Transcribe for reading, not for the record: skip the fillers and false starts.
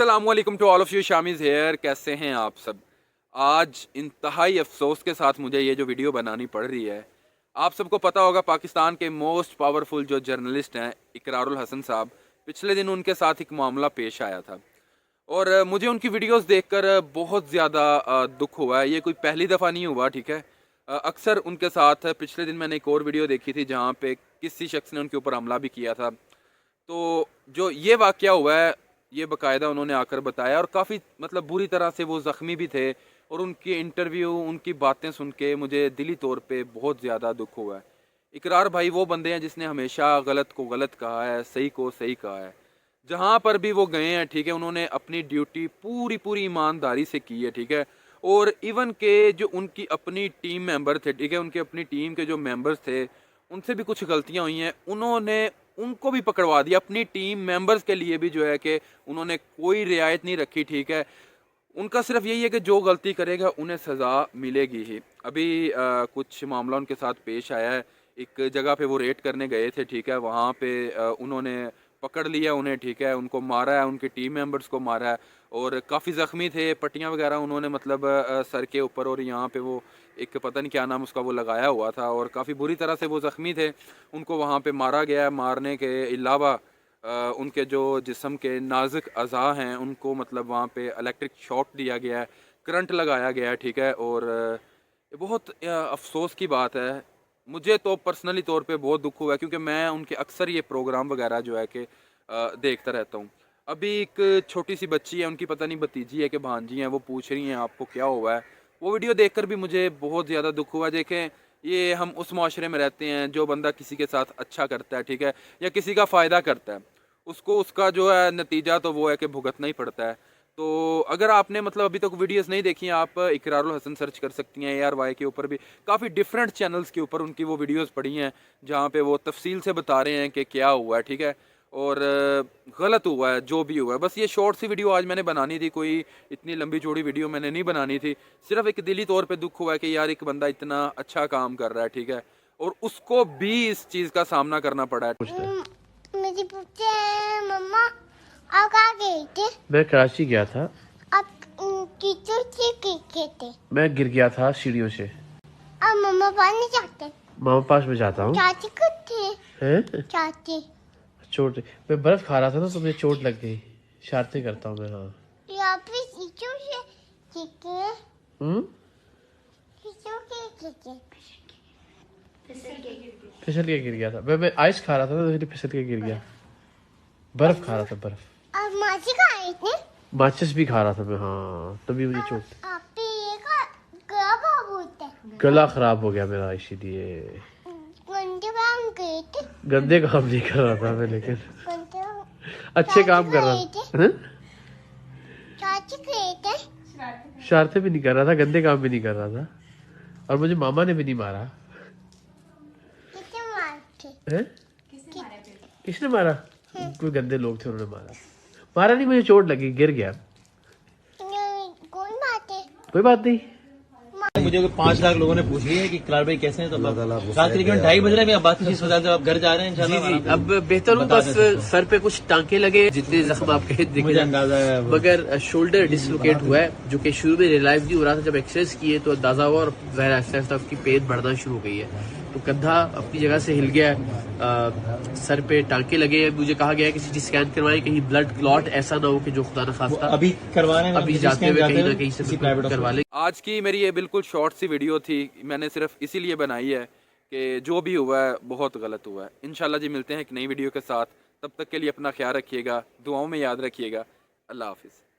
अस्सलामुअलैकुम to all of you, Shamiz here. कैसे हैं आप सब? आज इंतहाई अफसोस के साथ मुझे ये जो वीडियो बनानी पड़ रही है। आप सबको पता होगा पाकिस्तान के मोस्ट पावरफुल जो जर्नलिस्ट हैं इकरारुल हसन साहब, पिछले दिन उनके साथ एक मामला पेश आया था और मुझे उनकी वीडियोस देखकर बहुत ज़्यादा दुख हुआ है। ये कोई पहली दफ़ा नहीं हुआ, ठीक है। अक्सर उनके साथ पिछले दिन मैंने एक और वीडियो देखी थी जहाँ पे किसी शख्स ने उनके ऊपर हमला भी किया था। तो जो ये वाक़या हुआ है, ये बाकायदा उन्होंने आकर बताया और काफ़ी मतलब बुरी तरह से वो ज़ख्मी भी थे और उनकी इंटरव्यू, उनकी बातें सुन के मुझे दिली तौर पे बहुत ज़्यादा दुख हुआ है। इकरार भाई वो बंदे हैं जिसने हमेशा गलत को गलत कहा है, सही को सही कहा है। जहाँ पर भी वो गए हैं, ठीक है, उन्होंने अपनी ड्यूटी पूरी पूरी ईमानदारी से की है, ठीक है। और इवन के जो उनकी अपनी टीम मेंबर थे, ठीक है, उनकी अपनी टीम के जो मेंबर्स थे, उनसे भी कुछ गलतियाँ हुई हैं, उन्होंने उनको भी पकड़वा दिया। अपनी टीम मेंबर्स के लिए भी जो है कि उन्होंने कोई रियायत नहीं रखी, ठीक है। उनका सिर्फ यही है कि जो गलती करेगा उन्हें सज़ा मिलेगी ही। अभी कुछ मामला उनके साथ पेश आया है। एक जगह पे वो रेड करने गए थे, ठीक है, वहाँ पे उन्होंने पकड़ लिया उन्हें, ठीक है, उनको मारा है, उनके टीम मेंबर्स को मारा है और काफ़ी ज़ख्मी थे। पट्टियाँ वगैरह उन्होंने मतलब सर के ऊपर और यहाँ पे वो एक पता नहीं क्या नाम उसका वो लगाया हुआ था और काफ़ी बुरी तरह से वो ज़ख्मी थे। उनको वहाँ पे मारा गया है। मारने के अलावा उनके जो जिस्म के नाजुक अज़ा हैं उनको मतलब वहाँ पे इलेक्ट्रिक शॉक दिया गया है, करंट लगाया गया है, ठीक है। और ये बहुत अफ़सोस की बात है। मुझे तो पर्सनली तौर पे बहुत दुख हुआ है क्योंकि मैं उनके अक्सर ये प्रोग्राम वगैरह जो है कि देखता रहता हूँ। अभी एक छोटी सी बच्ची है, उनकी पता नहीं भतीजी है कि भांजी हैं, वो पूछ रही हैं आपको क्या हुआ है। वो वीडियो देखकर भी मुझे बहुत ज़्यादा दुख हुआ। देखें, ये हम उस माशरे में रहते हैं जो बंदा किसी के साथ अच्छा करता है, ठीक है, या किसी का फ़ायदा करता है, उसको उसका जो है नतीजा तो वो है कि भुगतना ही पड़ता है। तो अगर आपने मतलब अभी तक वीडियोस नहीं देखी हैं, आप इकरारुल हसन सर्च कर सकती हैं। ARY के ऊपर भी काफ़ी डिफरेंट चैनल्स के ऊपर उनकी वो वीडियोस पड़ी हैं जहाँ पे वो तफसील से बता रहे हैं कि क्या हुआ है, ठीक है। और गलत हुआ है जो भी हुआ है। बस ये शॉर्ट सी वीडियो आज मैंने बनानी थी, कोई इतनी लंबी चौड़ी वीडियो मैंने नहीं बनानी थी। सिर्फ एक दिली तौर पे दुख हुआ है कि यार एक बंदा इतना अच्छा काम कर रहा है, ठीक है, और उसको भी इस चीज़ का सामना करना पड़ा है। मुझे पूछते हैं मम्मा आप कहाँ गए थे? मैं कराची गया था। आप किचन से गए थे? मैं गिर गया था सीढ़ियों से। अब मम्मा पास नहीं जाते? मामा पास में जाता हूँ। चाची कितने हैं? चाची चोट, मैं बर्फ खा रहा था ना तो मुझे चोट लग गई। शरारतें करता हूँ मैं। हाँ। यहाँ पे किचन से सीखे किचन के फिसल के गिर गया था। मैं आइस खा रहा था ना तो फिसल के गिर गया। बर्फ खा रहा था, बर्फ। अब माची कहाँ आए थे? माचिस भी खा रहा था मैं। हाँ, तभी मुझे चोट। आप पे ये का गला बोलते हैं? गला खराब हो गया मेरा, इसीलिए। गंदे काम गए थे? गंदे काम नहीं कर रहा था मैं, लेकिन गंदे अच्छे काम कर रहा था। चाची गए थे? शरारतें भी नहीं कर रहा था, गंदे काम भी नहीं कर रहा था, और मुझे मामा ने भी नहीं मारा। कितने मारते? हैं? किसने मारा? कोई गंदे लोग थे, उन्होंने मारा नहीं, मुझे चोट लगी, गिर गया। कोई बात है? कोई बात नहीं। मुझे 5 लाख लोगों ने पूछ लिया है कि इकरार भाई कैसे हैं, तो रात तकरीबन 2:30 बज रहे हैं। बात की जब आप घर जा रहे हैं इंशाल्लाह। जी, अब बेहतर हूँ। बस सर पे कुछ टांके लगे, जितने जख्म आपके मुझे अंदाजा है, मगर शोल्डर डिसलोकेट हुआ है, जो कि शुरू में रियलाइज नहीं हो रहा था। जब एक्सरसाइज किए तो अंदाजा हुआ और ज़ाहिर आहिस्ता आहिस्ता उसकी पेन बढ़ना शुरू हो गई है। तो कंधा अपनी जगह से हिल गया है, सर पे टांके लगे हैं। मुझे कहा गया है कि CT स्कैन करवाएं, कहीं ब्लड क्लॉट ऐसा ना हो कि जो खुदा न खास्ता अभी करवा रहे हैं। अभी जाते हुए कहीं ना कहीं से करवा लें। आज की मेरी ये बिल्कुल शॉर्ट सी वीडियो थी, मैंने सिर्फ इसीलिए बनाई है कि जो भी हुआ है बहुत गलत हुआ है। इंशाल्लाह जी मिलते हैं एक नई वीडियो के साथ। तब तक के लिए अपना ख्याल रखिएगा, दुआओं में याद रखिएगा। अल्लाह हाफिज़।